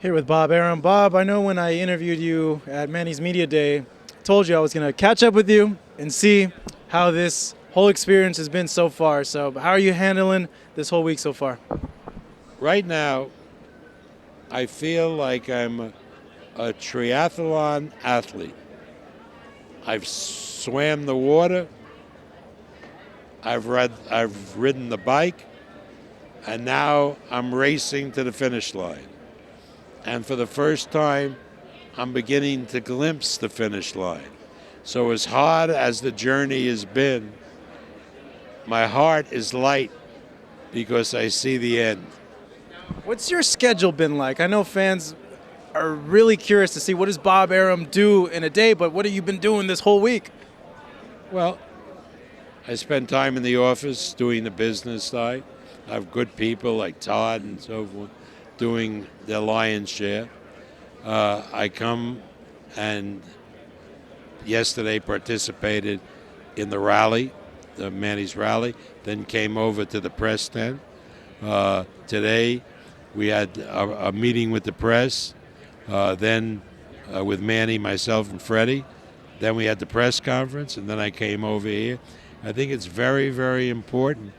Here with Bob Arum. Bob, I know when I interviewed you at Manny's Media Day, I told you I was going to catch up with you and see how this whole experience has been so far. So, how are you handling this whole week so far? Right now, I feel like I'm a triathlon athlete. I've swam the water, I've ridden the bike, and now I'm racing to the finish line. And for the first time, I'm beginning to glimpse the finish line. So as hard as the journey has been, my heart is light because I see the end. What's your schedule been like? I know fans are really curious to see what does Bob Arum do in a day, but what have you been doing this whole week? Well, I spend time in the office doing the business side. I have good people like Todd and so forth doing their lion's share. I come and yesterday participated in the rally, the Manny's rally, then came over to the press tent. Today we had a meeting with the press, then with Manny, myself, and Freddie. Then we had the press conference, and then I came over here. I think it's very, very important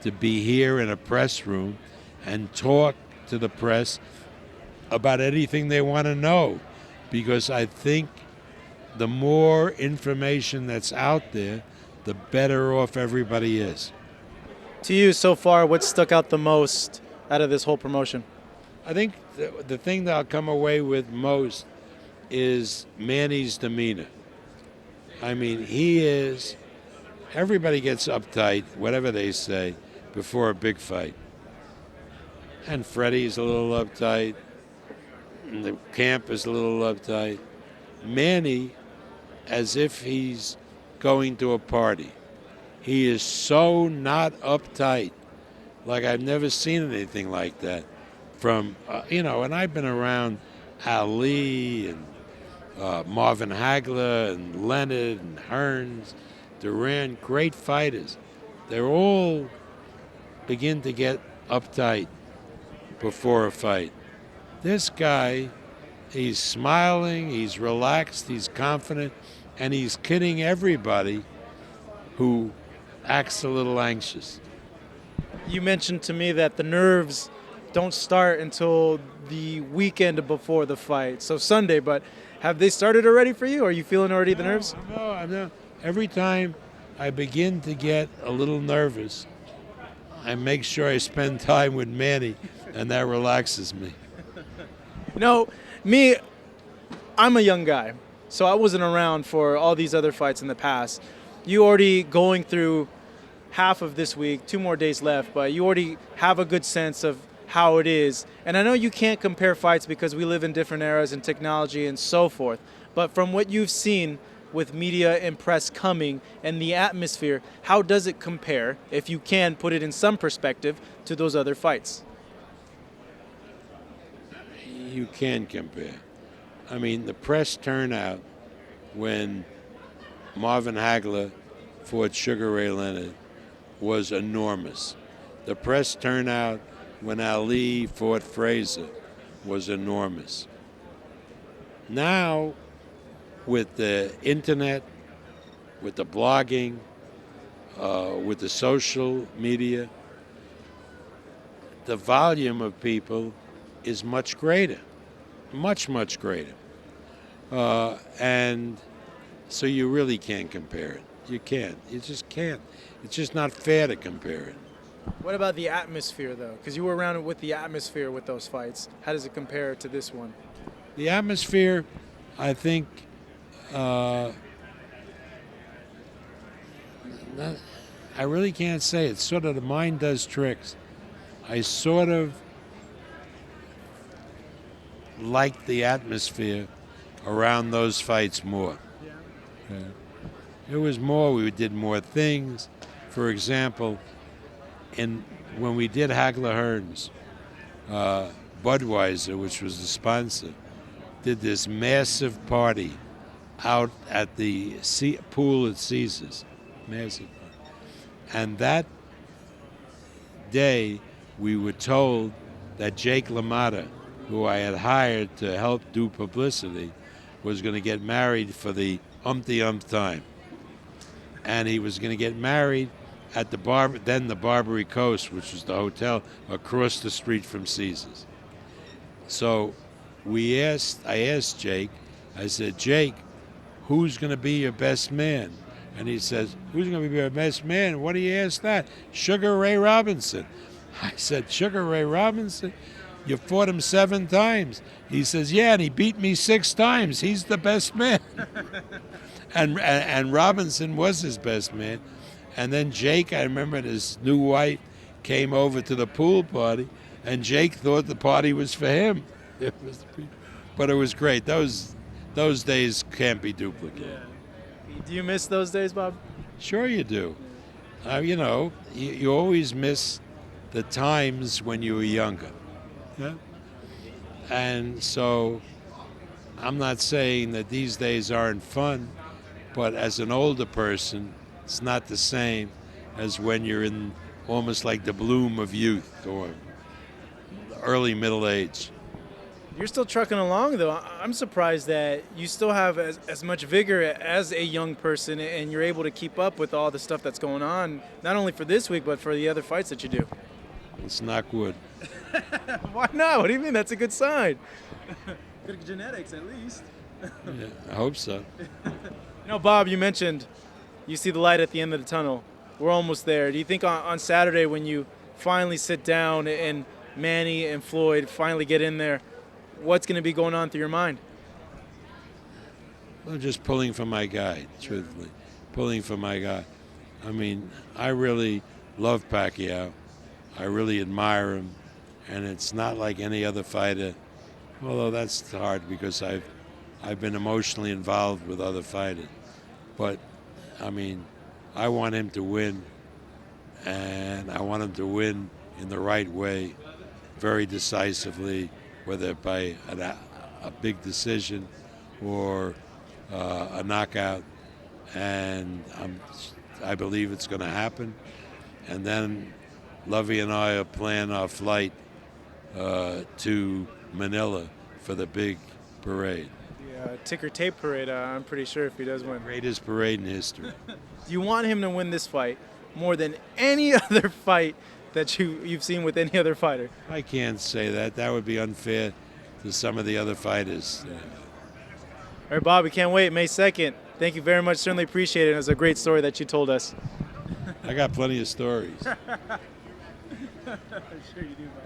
to be here in a press room and talk to the press about anything they want to know, because I think the more information that's out there, the better off everybody is. To you so far, what stuck out the most out of this whole promotion? I think the thing that I'll come away with most is Manny's demeanor. I mean, everybody gets uptight, whatever they say, before a big fight. And Freddie's a little uptight, and the camp is a little uptight. Manny, as if he's going to a party. He is so not uptight. Like I've never seen anything like that from, and I've been around Ali and Marvin Hagler and Leonard and Hearns, Duran, great fighters. They're all begin to get uptight before a fight. This guy, he's smiling, he's relaxed, he's confident, and he's kidding everybody who acts a little anxious. You mentioned to me that the nerves don't start until the weekend before the fight, so Sunday, but have they started already for you? Are you feeling already the nerves? No, I'm not. Every time I begin to get a little nervous, I make sure I spend time with Manny, and that relaxes me. No, me, I'm a young guy, so I wasn't around for all these other fights in the past. You already going through half of this week, 2 more days left, but you already have a good sense of how it is. And I know you can't compare fights because we live in different eras and technology and so forth, but from what you've seen with media and press coming and the atmosphere, how does it compare, if you can put it in some perspective, to those other fights? You can compare. I mean, the press turnout when Marvin Hagler fought Sugar Ray Leonard was enormous. The press turnout when Ali fought Frazier was enormous. Now, with the internet, with the blogging, with the social media, the volume of people is much greater, much, much greater. And so you really can't compare it. You can't. You just can't. It's just not fair to compare it. What about the atmosphere, though? Because you were around with the atmosphere with those fights. How does it compare to this one? The atmosphere, I think, I really can't say. It's sort of the mind does tricks. I sort of liked the atmosphere around those fights more. Yeah. It was more, we did more things. For example, when we did Hagler Hearns, Budweiser, which was the sponsor, did this massive party out at the pool at Caesars. Massive party. And that day, we were told that Jake Lamotta who I had hired to help do publicity, was going to get married for the umpty-umpth time. And he was going to get married at the then the Barbary Coast, which was the hotel across the street from Caesars. So I asked Jake, I said, Jake, who's going to be your best man? And he says, who's going to be your best man? What do you ask that? Sugar Ray Robinson. I said, Sugar Ray Robinson? You fought him 7 times. He says, yeah, and he beat me 6 times. He's the best man. and Robinson was his best man. And then Jake, I remember his new wife came over to the pool party, and Jake thought the party was for him. But it was great. Those days can't be duplicated. Yeah. Do you miss those days, Bob? Sure you do. You always miss the times when you were younger. Yeah. And so I'm not saying that these days aren't fun, but as an older person, it's not the same as when you're in almost like the bloom of youth or early middle age. You're still trucking along, though. I'm surprised that you still have as much vigor as a young person, and you're able to keep up with all the stuff that's going on, not only for this week, but for the other fights that you do. Let's knock wood. Why not? What do you mean? That's a good sign. Good genetics, at least. Yeah, I hope so. Bob, you mentioned you see the light at the end of the tunnel. We're almost there. Do you think on Saturday when you finally sit down and Manny and Floyd finally get in there, what's going to be going on through your mind? I'm just pulling for my guy, truthfully. Pulling for my guy. I mean, I really love Pacquiao. I really admire him. And it's not like any other fighter, although that's hard because I've been emotionally involved with other fighters. But, I mean, I want him to win, and I want him to win in the right way, very decisively, whether by a big decision or a knockout. And I believe it's going to happen. And then Lovey and I are planning our flight to Manila for the big parade. The ticker tape parade, I'm pretty sure if he does win. Greatest parade in history. Do you want him to win this fight more than any other fight that you've seen with any other fighter? I can't say that. That would be unfair to some of the other fighters. All right, Bob, we can't wait. May 2nd. Thank you very much. Certainly appreciate it. It was a great story that you told us. I got plenty of stories. I'm sure you do, Bob.